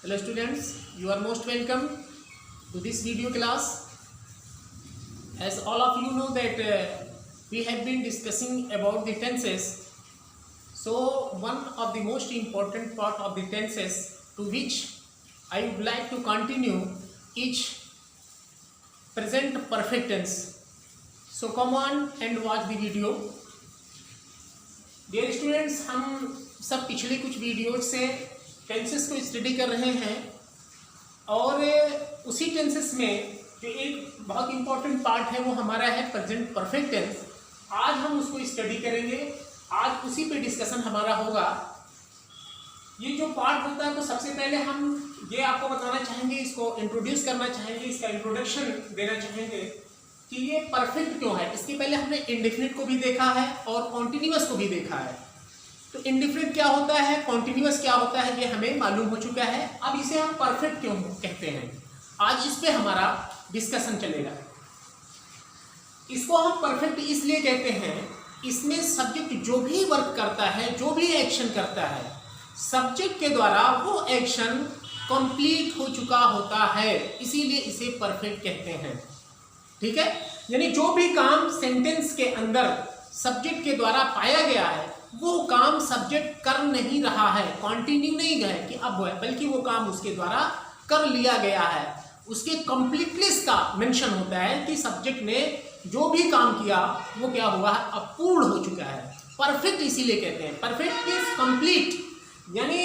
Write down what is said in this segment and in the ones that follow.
Hello students, you are most welcome to this video class. As all of you know that we have been discussing about the tenses. So one of the most important part of the tenses to which I would like to continue is present perfect tense. So come on and watch the video. Dear students, हम सब पिछले कुछ videos से tenses को study कर रहे हैं और उसी टेंसेस में जो एक बहुत इंपॉर्टेंट पार्ट है वो हमारा है प्रेजेंट परफेक्ट टेंस। आज हम उसको स्टडी करेंगे, आज उसी पे डिस्कशन हमारा होगा। ये जो पार्ट होता है तो सबसे पहले हम ये आपको बताना चाहेंगे, इसको इंट्रोड्यूस करना चाहेंगे, इसका इंट्रोडक्शन देना चाहेंगे कि ये परफेक्ट क्यों है। इसके पहले हमने इंडेफिनिट को भी देखा है और कॉन्टिन्यूअस को भी देखा है। तो इंडेफिनिट क्या होता है, कॉन्टिन्यूअस क्या होता है, ये हमें मालूम हो चुका है। अब इसे हम परफेक्ट क्यों कहते हैं, आज इस पे हमारा डिस्कशन चलेगा। इसको हम परफेक्ट इसलिए कहते हैं, इसमें सब्जेक्ट जो भी वर्क करता है, जो भी एक्शन करता है, सब्जेक्ट के द्वारा वो एक्शन कंप्लीट हो चुका होता है, इसीलिए इसे परफेक्ट कहते हैं। ठीक है, यानी जो भी काम सेंटेंस के अंदर सब्जेक्ट के द्वारा पाया गया है वो काम सब्जेक्ट कर नहीं रहा है, कंटिन्यू नहीं है कि अब वो है, बल्कि वो काम उसके द्वारा कर लिया गया है। उसके कंप्लीटनेस का मेंशन होता है कि सब्जेक्ट ने जो भी काम किया वो क्या हुआ है, अब पूर्ण हो चुका है। परफेक्ट इसीलिए कहते हैं, परफेक्ट इज कंप्लीट। यानी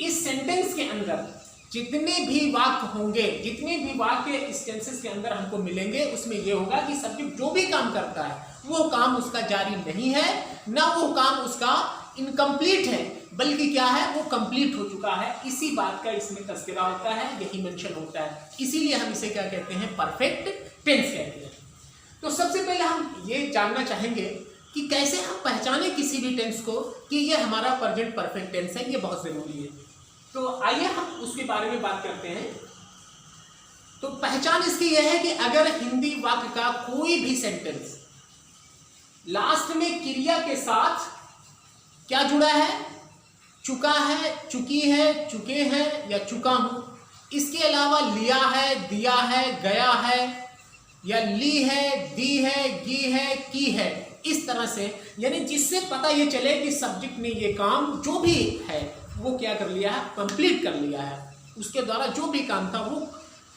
इस सेंटेंस के अंदर जितने भी वाक्य होंगे, जितने भी वाक्य इस टेंसेस के अंदर हमको मिलेंगे, उसमें यह होगा कि सब्जेक्ट जो भी काम करता है वो काम उसका जारी नहीं है, ना वो काम उसका इनकम्प्लीट है, बल्कि क्या है, वो कंप्लीट हो चुका है। इसी बात का इसमें तस्करा होता है, यही मेंशन होता है, इसीलिए हम इसे क्या कहते हैं, परफेक्ट टेंस कहते हैं। तो सबसे पहले हम ये जानना चाहेंगे कि कैसे हम पहचाने किसी भी टेंस को कि ये हमारा प्रेजेंट परफेक्ट टेंस है, ये बहुत जरूरी है। तो आइए हम उसके बारे में बात करते हैं। तो पहचान इसकी यह है कि अगर हिंदी वाक्य का कोई भी सेंटेंस लास्ट में क्रिया के साथ क्या जुड़ा है, चुका है, चुकी है, चुके हैं या चुका हूं, इसके अलावा लिया है, दिया है, गया है या ली है, दी है, गी है, की है, इस तरह से, यानी जिससे पता ये चले कि सब्जेक्ट ने ये काम जो भी है वो क्या कर लिया है, कंप्लीट कर लिया है, उसके द्वारा जो भी काम था वो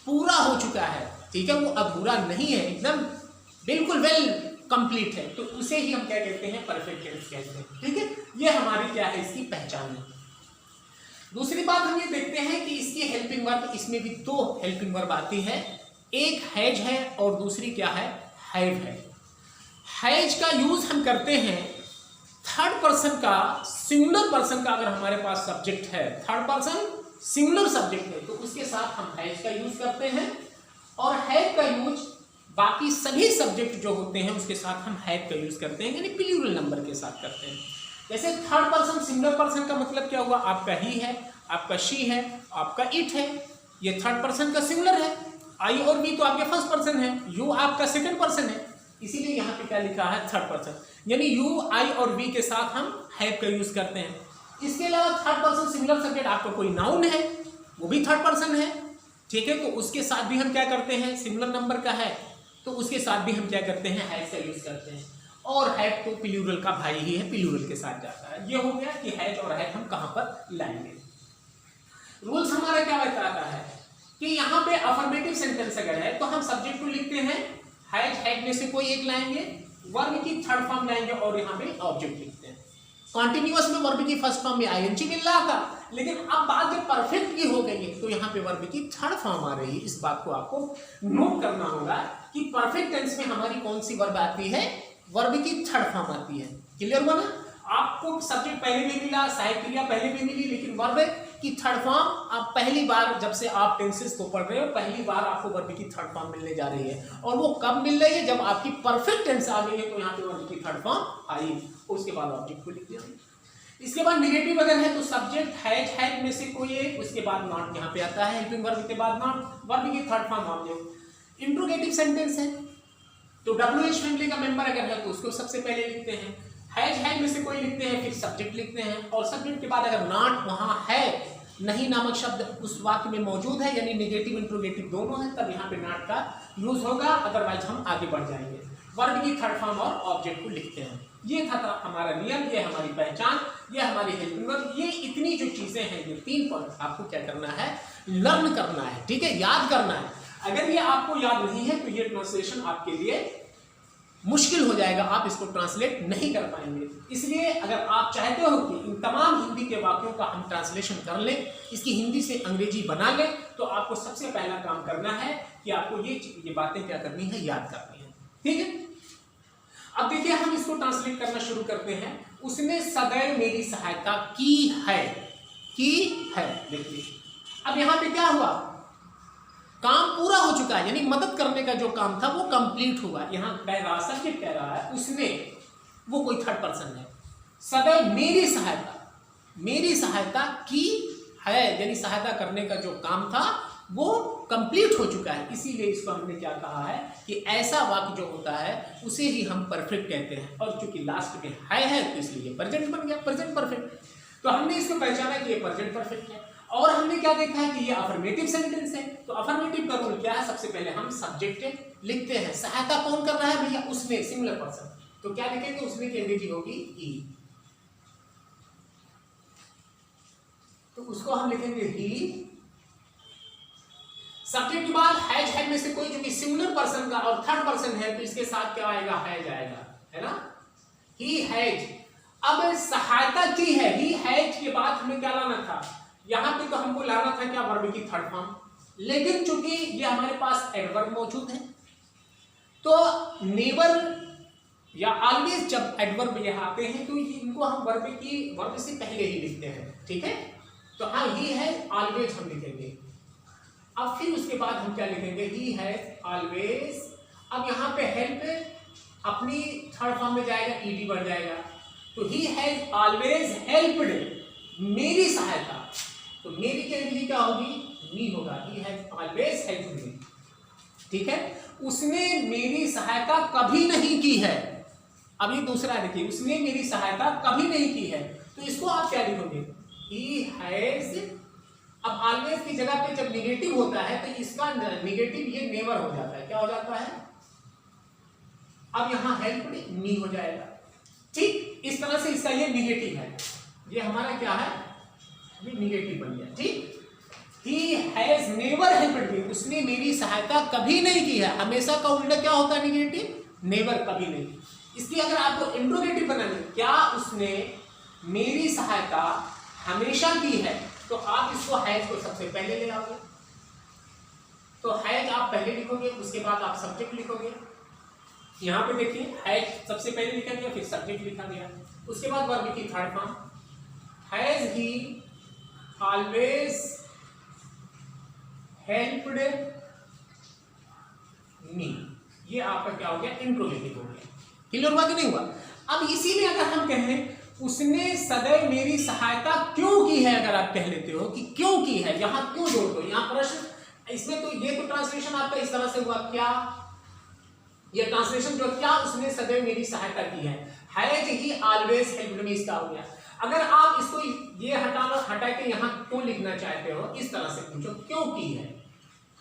पूरा हो चुका है। ठीक है, वो अधूरा नहीं है, एकदम बिल्कुल वेल कंप्लीट है, तो उसे ही हम क्या कहते हैं, परफेक्ट टेंस कहते हैं। ठीक है, ये हमारी क्या है, इसकी पहचान है। दूसरी बात हम ये देखते हैं कि इसकी हेल्पिंग वर्ब, इसमें भी दो हेल्पिंग वर्ब आती है, एक हैज है और दूसरी क्या है, हैव है। हैज का यूज हम करते हैं थर्ड पर्सन का, सिंगुलर पर्सन का, अगर हमारे पास सब्जेक्ट है, थर्ड पर्सन सिंगुलर सब्जेक्ट है, तो उसके साथ हम हैज का यूज करते हैं। और हैव का यूज बाकी सभी सब्जेक्ट जो होते हैं उसके साथ हम हैव का यूज करते हैं, यानी प्लूरल नंबर के साथ करते हैं। जैसे थर्ड पर्सन सिंगुलर पर्सन का मतलब क्या हुआ, आपका ही है, आपका शी है, आपका इट है, ये थर्ड पर्सन का सिंगुलर है। आई और वी तो आपके फर्स्ट पर्सन है, यू आपका सेकंड पर्सन है, इसीलिए यहाँ पे क्या लिखा है, थर्ड पर्सन, यानी यू, आई और वी के साथ हम हैव का यूज करते हैं। इसके अलावा थर्ड पर्सन सिंगुलर सब्जेक्ट आपका कोई नाउन है, वो भी थर्ड पर्सन है। ठीक है, तो उसके साथ भी हम क्या करते हैं, सिंगुलर नंबर का है तो उसके साथ भी हम क्या करते हैं, हैव का यूज करते हैं। और हैव तो प्लूरल का भाई ही है, प्लूरल के साथ जाता है। ये हो गया कि हैज और हैव हम कहां पर लाएंगे। रूल्स हमारा क्या बताता है कि यहाँ पे अफर्मेटिव सेंटेंस अगर है तो हम सब्जेक्ट को लिखते हैं, हैज हैड में से कोई एक लाएंगे, वर्ब की थर्ड फॉर्म लाएंगे और यहाँ पे ऑब्जेक्ट लिखते हैं। कॉन्टिन्यूअस में वर्ब की फर्स्ट फॉर्म में आईएनजी मिल रहा था, लेकिन अब बात जब परफेक्ट की हो गई है तो यहाँ पे वर्ब की थर्ड फॉर्म आ रही है। इस बात को आपको नोट करना होगा कि परफेक्ट टेंस में हमारी कौन सी वर्ब आती है, वर्ब की थर्ड फॉर्म आती है। क्लियर हुआ ना, आपको सब्जेक्ट पहले भी मिला, सहायक क्रिया पहले भी मिली, लेकिन वर्ब की थर्ड फॉर्म आप पहली बार, जब से आप टेंसेस को पढ़ रहे हो, पहली बार आपको वर्ब की थर्ड फॉर्म मिलने जा रही है। और वो कब मिल रही है, जब आपकी परफेक्ट टेंस आ गई है तो यहाँ पे वर्ब की थर्ड फॉर्म आई, उसके बाद ऑब्जेक्ट को लिख दिया। इसके बाद नेगेटिव अगर है तो सब्जेक्ट हैज हैड में से कोई एक, उसके बाद नॉट यहाँ पे आता है, हेल्पिंग वर्ब के बाद नॉट, वर्ब की third form object. Interrogative sentence है तो WH फैमिली का मेंबर अगर है तो उसको सबसे पहले लिखते हैं, हैज हैड में से कोई लिखते हैं, फिर सब्जेक्ट लिखते हैं, और सब्जेक्ट के बाद अगर नॉट वहां है नहीं नामक शब्द उस वाक्य में मौजूद है, यानी नेगेटिव इंट्रोगेटिव दोनों है, तब यहाँ पे नॉट का यूज होगा, अदरवाइज हम आगे बढ़ जाएंगे। वर्ब की थर्ड फॉर्म और ऑब्जेक्ट को लिखते हैं। ये था हमारा नियम, ये हमारी पहचान, ये हमारी हेल्पिंग वर्ब। ये इतनी जो चीजें हैं, ये 3 पॉइंट आपको क्या करना है, लर्न करना है, ठीक है, याद करना है। अगर ये आपको याद नहीं है तो ये ट्रांसलेशन आपके लिए मुश्किल हो जाएगा, आप इसको ट्रांसलेट नहीं कर पाएंगे। इसलिए अगर आप चाहते हो कि इन तमाम हिंदी के वाक्यों का हम ट्रांसलेशन कर लें, इसकी हिंदी से अंग्रेजी बना लें, तो आपको सबसे पहला काम करना है कि आपको ये बातें क्या करनी है, याद करनी है, ठीक है। अब देखिए हम इसको ट्रांसलेट करना शुरू करते हैं। उसने सदैव मेरी सहायता की है, देखिए अब यहां पे क्या हुआ, काम पूरा हो चुका है, यानी मदद करने का जो काम था वो कंप्लीट हुआ। यहां कह रहा, सब्जेक्ट कह रहा है उसने, वो कोई थर्ड पर्सन है। सदैव मेरी सहायता की है, यानी सहायता करने का जो काम था वो कंप्लीट हो चुका है। इसीलिए इसको हमने क्या कहा है कि ऐसा वाक्य जो होता है उसे ही हम परफेक्ट कहते हैं, और चूंकि लास्ट में है तो इसलिए प्रेजेंट बन गया, प्रेजेंट परफेक्ट। तो हमने इसको पहचाना कि ये प्रेजेंट परफेक्ट है। और हमने क्या देखा है कि ये अफर्मेटिव सेंटेंस है। तो अफर्मेटिव का रूल क्या है, सबसे पहले हम सब्जेक्ट लिखते हैं। सहायता कौन कर रहा है भैया, उसने, सिंगुलर पर्सन। तो क्या लिखेंगे, उसने की अंग्रेजी होगी ही, तो उसको हम लिखेंगे ही। सब्जेक्ट के बाद हैज, हैड में से कोई जो कि सिंगुलर पर्सन का और थर्ड पर्सन है, तो इसके साथ क्या आएगा, हैज आएगा, है ना, ही हैज। अब सहायता की है, ही हैज के बाद हमें क्या लाना था, यहां पे तो हमको लाना था क्या, वर्ब की थर्ड फॉर्म। लेकिन चूंकि ये हमारे पास एडवर्ब मौजूद है, तो नेवर या ऑलवेज जब एडवर्ब यहां आते हैं तो इनको हम वर्ब से पहले ही लिखते हैं, ठीक है। तो हाँ, ही है ऑलवेज हम लिखेंगे। अब फिर उसके बाद हम क्या लिखेंगे, ही हैज ऑलवेज। अब यहाँ पे हेल्प अपनी थर्ड फॉर्म में जाएगा, ईडी बढ़ जाएगा, तो ही हैज ऑलवेज हेल्प्ड, मेरी सहायता। तो मेरी की अंग्रेजी क्या होगी, मी होगा, he has always helped me, ठीक है। उसने मेरी सहायता कभी नहीं की है। अब ये दूसरा देखिए, उसने मेरी सहायता कभी नहीं की है, तो इसको आप क्या लिखोगे, ही हैज। अब ऑलवेज की जगह पे जब निगेटिव होता है तो इसका निगेटिव ये नेवर हो जाता है, क्या हो जाता है, अब यहां हेल्प्ड मी हो जाएगा, ठीक। इस तरह से इसका ये निगेटिव है, ये हमारा क्या है, ये निगेटिव बन गया, ठीक। He has never helped me, उसने मेरी सहायता कभी नहीं की है। हमेशा का उल्टा क्या होता है, निगेटिव, नेवर, कभी नहीं। इसकी अगर आपको इंट्रोगेटिव बनानी, क्या उसने मेरी सहायता हमेशा की है, तो आप इसको हैज को सबसे पहले ले आओगे। तो हैज आप पहले लिखोगे, उसके बाद आप सब्जेक्ट लिखोगे। यहां पे देखिए हैज सबसे पहले लिखा गया, फिर सब्जेक्ट लिखा गया, उसके बाद वर्ब की third form, has he always helped मी। ये आपका क्या हो गया, इंट्रोगेटिव हो गया। क्लियर हुआ कि नहीं हुआ। अब इसीलिए अगर हम कहें उसने सदैव मेरी सहायता क्यों की है, अगर आप कह लेते हो कि क्यों की है, यहां क्यों जोड़ दो, यहां प्रश्न, इसमें तो ये तो ट्रांसलेशन आपका इस तरह से हुआ, क्या ये ट्रांसलेशन जो, क्या उसने सदैव मेरी सहायता की है, हैज ही ऑलवेज हेल्प्ड मी, इसका हो गया। अगर आप इसको ये हटा के यहां क्यों लिखना चाहते हो, इस तरह से पूछो, क्यों की है,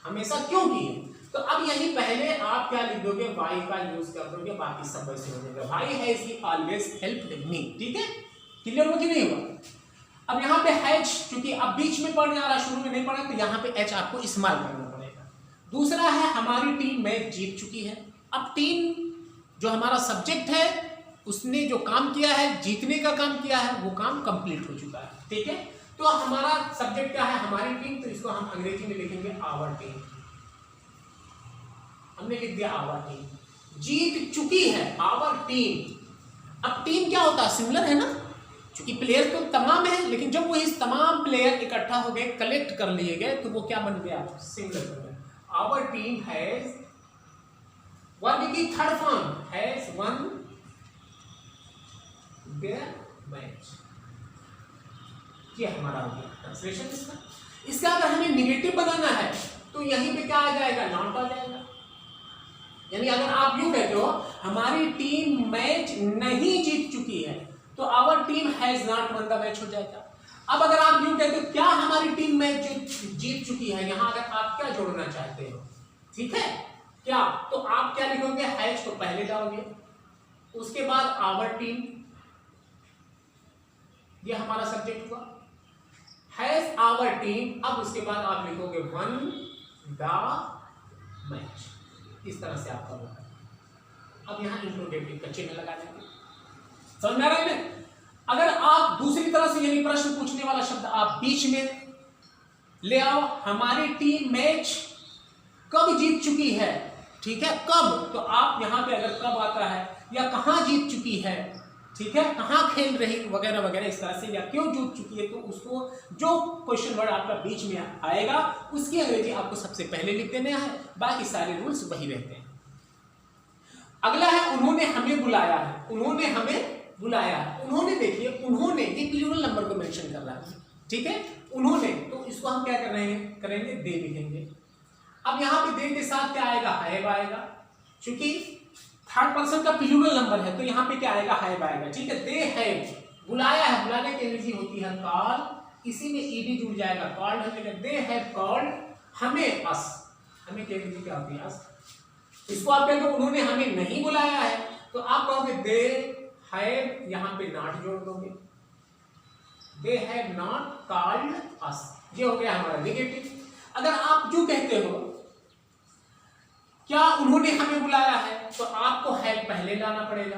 हमेशा क्यों की है, तो अब यही पहले आप क्या लिख दोगे, वाई का यूज कर दोगे, बाकी सब वैसे हो जाएगा, why has he always helped me, ठीक है। क्लियर हो कि नहीं हुआ। अब यहाँ पे हैज, क्योंकि अब बीच में पढ़ने आ रहा, शुरू में नहीं पढ़ा, तो यहाँ पे एच आपको इस्तेमाल करना पड़ेगा। दूसरा है, हमारी टीम मैच जीत चुकी है। अब टीम जो हमारा सब्जेक्ट है, उसने जो काम किया है, जीतने का काम किया है, वो काम कंप्लीट हो चुका है, ठीक है। तो हमारा सब्जेक्ट क्या है, हमारी टीम, तो इसको हम अंग्रेजी में लिखेंगे आवर टीम। हमने लिख दिया आवर टीम, जीत चुकी है आवर टीम। अब टीम क्या होता है, सिमिलर है ना, क्योंकि प्लेयर तो तमाम है, लेकिन जब वो इस तमाम प्लेयर इकट्ठा हो गए, कलेक्ट कर लिए गए, तो वो क्या बन गया, सिमिलर बन गया। आवर टीम हैज, वर्ब की third form, has won their match. ये हमारा हो गया ट्रांसलेशन इसका। इसका अगर हमें निगेटिव बनाना है तो यहीं पे क्या आ जाएगा, नॉट आ जाएगा। यानी अगर आप यूं कहते हो हमारी टीम मैच नहीं जीत चुकी है, तो our team has not won the match हो जाएगा। अब अगर आप यूं कहते हो क्या हमारी जीत चुकी है, यहां अगर आप क्या जोड़ना चाहते हो, ठीक है क्या, तो आप क्या लिखोगे, हैज को पहले डालोगे, उसके बाद आवर टीम, ये हमारा सब्जेक्ट हुआ, हैज आवर टीम, अब उसके बाद आप लिखोगे वन द मैच, इस तरह से आपका होगा। अब यहां इंट्रोगेटिव का चिन्ह लगा देंगे, समझ में आ रहा है। अगर आप दूसरी तरह से यानी प्रश्न पूछने वाला शब्द आप बीच में ले आओ, हमारी टीम मैच कब जीत चुकी है, ठीक है, कब, तो आप यहां पे अगर कब आता है या कहां जीत चुकी है, ठीक है, कहां खेल रही वगैरह वगैरह इस तरह से, या क्यों जीत चुकी है, तो उसको जो क्वेश्चन वर्ड आपका बीच में आएगा उसकी अंग्रेजी आपको सबसे पहले लिख देना है, बाकी सारे रूल्स वही रहते हैं। अगला है उन्होंने हमें बुलाया है, उन्होंने हमें बुलाया है, उन्होंने देखिए उन्होंने ये प्लूरल नंबर को मेंशन कर रहा है, ठीक है, उन्होंने, तो इसको हम क्या कर रहे हैं, करेंगे दे लिखेंगे। अब यहां पे दे के साथ क्या आएगा, हैव आएगा, क्योंकि थर्ड पर्सन का प्लूरल नंबर है तो यहां पे क्या आएगा, हैव आएगा, ठीक है। दे हैव बुलाया है, बुलाने की अंग्रेजी होती है कॉल, इसी में ईडी जुड़ जाएगा, कॉल्ड है, दे हैव कॉल्ड हमें, अस, हमें की अंग्रेजी क्या होती है, अस। इसको आप कहेंगे उन्होंने हमें नहीं बुलाया है, तो आप कहोगे दे हैव, यहां पे नॉट जोड़ दोगे, दे हैव नॉट कॉल्ड अस, ये हो गया हमारा नेगेटिव। अगर आप जो कहते हो क्या उन्होंने हमें बुलाया है, तो आपको हैव पहले लाना पड़ेगा।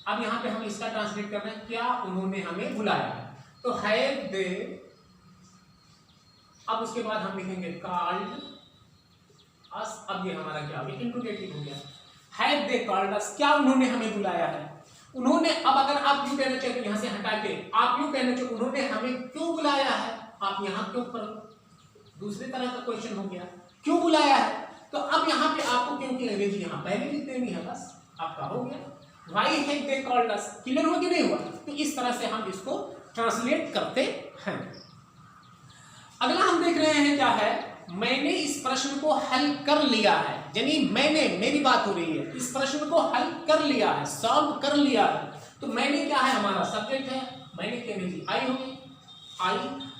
अब यहां पे हम इसका ट्रांसलेट करना है, क्या उन्होंने हमें बुलाया है, तो हैव दे, अब उसके बाद हम लिखेंगे कॉल्ड अस, अब ये हमारा क्या हो गया, इंट्रोगेटिव हो गया, हैव दे कॉल्ड अस, क्या उन्होंने हमें बुलाया है, उन्होंने। अब अगर आप यूं कहना चाहते, यहां से हटा के आप यूं कहना चाहते उन्होंने हमें क्यों बुलाया है, आप यहां क्यों करो, दूसरी तरह का क्वेश्चन हो गया, क्यों बुलाया है, तो अब यहां पे आपको क्यों की अंग्रेजी यहां पहले लिख देनी है, बस आपका हो गया, why have they called us, clear हो कि नहीं हुआ, तो इस तरह से हम इसको ट्रांसलेट करते हैं। अगला हम देख रहे हैं क्या है, मैंने इस प्रश्न को हल कर लिया है, यानी मैंने, मेरी बात हो रही है, इस प्रश्न को हल कर लिया है, सॉल्व कर लिया है, तो मैंने क्या है, हमारा सब्जेक्ट है, मैंने की अंग्रेजी आई होगी,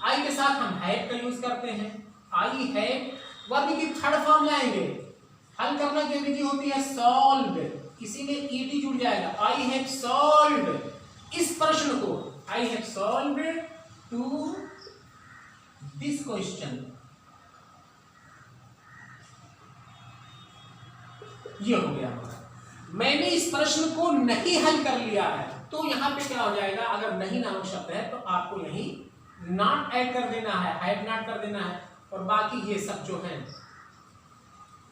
आई के साथ हम हैव का यूज करते हैं, आई हैव, वर्ब की थर्ड फॉर्म लाएंगे, हल करना की अंग्रेजी होती है सॉल्व, इसी में ईडी जुड़ जाएगा, आई हैव सॉल्व्ड इस प्रश्न को, I have solved to this question, ये हो गया हमारा। मैंने इस प्रश्न को नहीं हल कर लिया है, तो यहां पे क्या हो जाएगा, अगर नहीं नामक शब्द है तो आपको यही नॉट ऐड कर देना है, हैव नॉट कर देना है, और बाकी ये सब जो है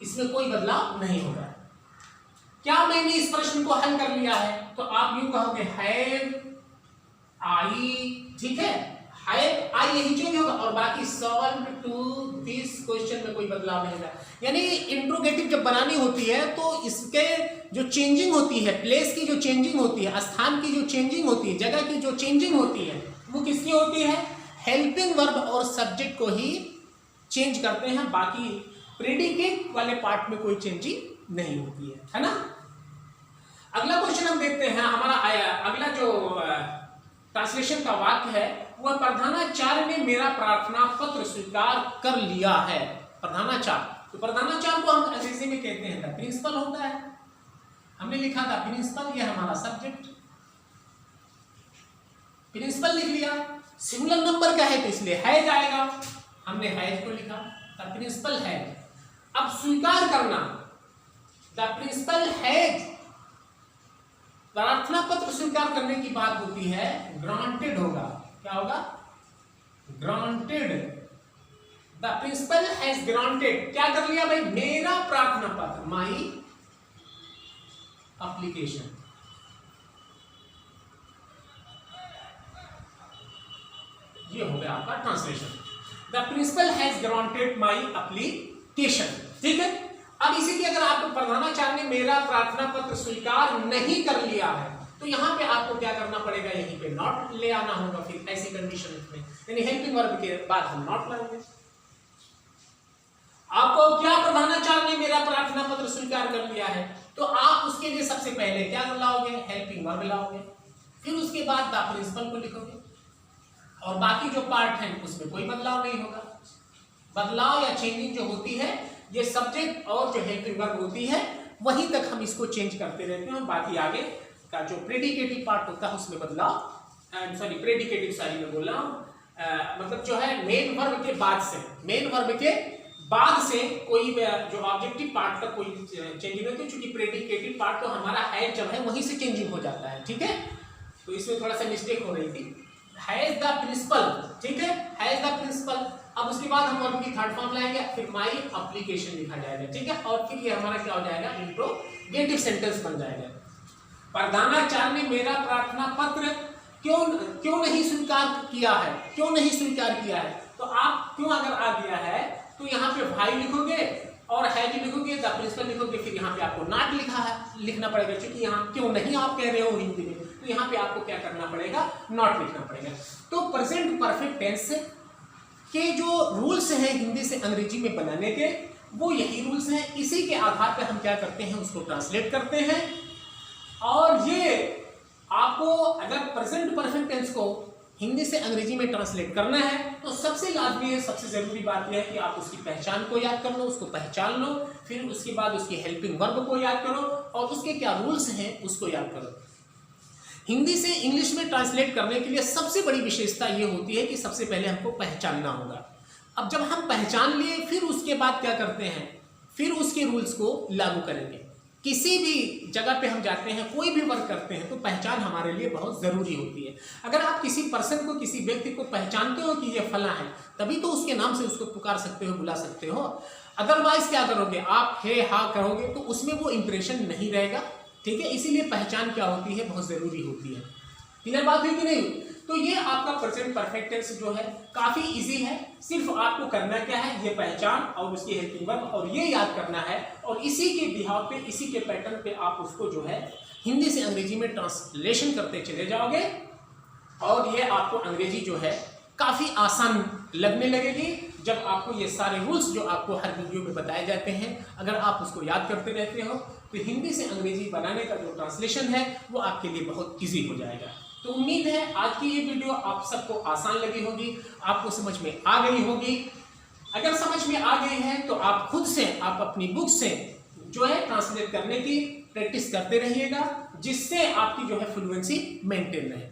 इसमें कोई बदलाव नहीं होगा। क्या मैंने इस प्रश्न को हल कर लिया है, तो आप यूं कहोगे हैव आई, ठीक है, हैव आई यही चेंज होगा, और बाकी सॉल्व टू दिस क्वेश्चन में कोई बदलाव नहीं होगा। यानी इंट्रोगेटिव जब बनानी होती है तो इसके जो चेंजिंग होती है, प्लेस की जो चेंजिंग होती है, स्थान की जो चेंजिंग होती है, जगह की जो चेंजिंग होती है, वो किसकी होती है, हेल्पिंग वर्ब और सब्जेक्ट को ही चेंज करते हैं, बाकी प्रेडिकेट वाले पार्ट में कोई चेंजिंग नहीं होती है ना। अगला क्वेश्चन हम देखते हैं, हमारा आया अगला जो ट्रांसलेशन का वाक्य है, वह प्रधानाचार्य ने मेरा प्रार्थना पत्र स्वीकार कर लिया है। प्रधानाचार्य, तो प्रधानाचार्य को हम अंग्रेजी में कहते हैं द प्रिंसिपल होता है, हमने लिखा था प्रिंसिपल, ये हमारा सब्जेक्ट, प्रिंसिपल लिख लिया, सिंगुलर नंबर का है तो इसलिए हैज आएगा, हमने हैज को लिखा, द प्रिंसिपल हैज। अब स्वीकार करना, द प्रिंसिपल हैज, प्रार्थना पत्र स्वीकार करने की बात होती है, ग्रांटेड होगा, क्या होगा, granted, the principal has granted, क्या कर लिया भाई, मेरा प्रार्थना पत्र, माई एप्लीकेशन, ये हो गया आपका translation, the principal has granted my application, ठीक है। अब इसी की अगर आपको प्रधानाचार्य ने मेरा प्रार्थना पत्र स्वीकार नहीं कर लिया है, तो यहां पे आपको क्या करना पड़ेगा, यहीं पे नॉट ले आना होगा, फिर ऐसी कंडीशन में, यानी हेल्पिंग वर्ब के बाद हम नॉट लाएंगे। आपको क्या प्रधानाचार्य ने मेरा प्रार्थना पत्र स्वीकार कर लिया है, तो आप उसके लिए सबसे पहले क्या लाओगे, हेल्पिंग वर्ब लाओगे, फिर उसके बाद द प्रिंसिपल को लिखोगे, और बाकी जो पार्ट है उसमें कोई बदलाव नहीं होगा। बदलाव या चेंजिंग जो होती है ये सब्जेक्ट और जो हेल्पिंग वर्ब होती है वहीं तक हम इसको चेंज करते रहते हैं। बाकी आगे का जो प्रेडिकेटिव पार्ट होता है उसमें बदलाव, मैं बोल रहा हूँ मतलब जो है मेन वर्ब के बाद से, मेन वर्ब के बाद से कोई जो ऑब्जेक्टिव पार्ट का कोई चेंजिंग नहीं होती, क्योंकि प्रेडिकेटिव पार्ट तो हमारा है जब है वहीं से चेंजिंग हो जाता है। ठीक है, तो इसमें थोड़ा सा मिस्टेक हो रही थी। हैज द प्रिंसिपल, ठीक है, हैज द प्रिंसिपल। अब उसके बाद हम वर्ब की थर्ड फॉर्म लाएंगे, फिर माई एप्लीकेशन लिखा जाएगा। ठीक है, और फिर ये हमारा क्या हो जाएगा, इंट्रोगेटिव सेंटेंस बन जाएगा। प्रधानाचार्य ने मेरा प्रार्थना पत्र क्यों नहीं स्वीकार किया है, क्यों नहीं स्वीकार किया है। तो आप क्यों अगर आ गया है तो यहाँ पे भाई लिखोगे और हैज लिखोगे, द प्रिंसिपल लिखोगे, फिर यहाँ पे आपको नॉट लिखना पड़ेगा, क्योंकि यहाँ क्यों नहीं आप कह रहे हो हिंदी में, तो यहाँ पे आपको क्या करना पड़ेगा, नॉट लिखना पड़ेगा। तो प्रेजेंट परफेक्ट टेंस के जो रूल्स हैं हिंदी से अंग्रेजी में बनाने के, वो यही रूल्स हैं। इसी के आधार पर हम क्या करते हैं, उसको ट्रांसलेट करते हैं। और ये आपको अगर प्रेजेंट परफेक्ट टेंस को हिंदी से अंग्रेजी में ट्रांसलेट करना है तो सबसे लाजमी है, सबसे जरूरी बात यह है कि आप उसकी पहचान को याद कर लो, उसको पहचान लो, फिर उसके बाद उसकी हेल्पिंग वर्ब को याद करो और उसके क्या रूल्स हैं उसको याद करो। हिंदी से इंग्लिश में ट्रांसलेट करने के लिए सबसे बड़ी विशेषता ये होती है कि सबसे पहले हमको पहचानना होगा। अब जब हम पहचान लिए फिर उसके बाद क्या करते हैं, फिर उसके रूल्स को लागू करेंगे। किसी भी जगह पे हम जाते हैं, कोई भी वर्क करते हैं तो पहचान हमारे लिए बहुत ज़रूरी होती है। अगर आप किसी पर्सन को, किसी व्यक्ति को पहचानते हो कि ये फला है, तभी तो उसके नाम से उसको पुकार सकते हो, बुला सकते हो। अदरवाइज क्या करोगे, आप हे हा करोगे तो उसमें वो इंप्रेशन नहीं रहेगा। ठीक है, इसीलिए पहचान क्या होती है, बहुत ज़रूरी होती है। क्लियर बात हुई कि नहीं। तो ये आपका प्रेजेंट परफेक्ट टेंस जो है काफ़ी इजी है। सिर्फ आपको करना क्या है, ये पहचान और उसकी हेल्पिंग वर्ब और ये याद करना है, और इसी के बिहाव पे, इसी के पैटर्न पे आप उसको जो है हिंदी से अंग्रेजी में ट्रांसलेशन करते चले जाओगे और ये आपको अंग्रेजी जो है काफ़ी आसान लगने लगेगी। जब आपको ये सारे रूल्स जो आपको हर वीडियो में बताए जाते हैं, अगर आप उसको याद करते रहते हो तो हिंदी से अंग्रेजी बनाने का जो ट्रांसलेशन है वो आपके लिए बहुत ईजी हो जाएगा। तो उम्मीद है आज की ये वीडियो आप सबको आसान लगी होगी, आपको समझ में आ गई होगी। अगर समझ में आ गई है तो आप खुद से, आप अपनी बुक से जो है ट्रांसलेट करने की प्रैक्टिस करते रहिएगा, जिससे आपकी जो है फ्लुएंसी मेंटेन रहे।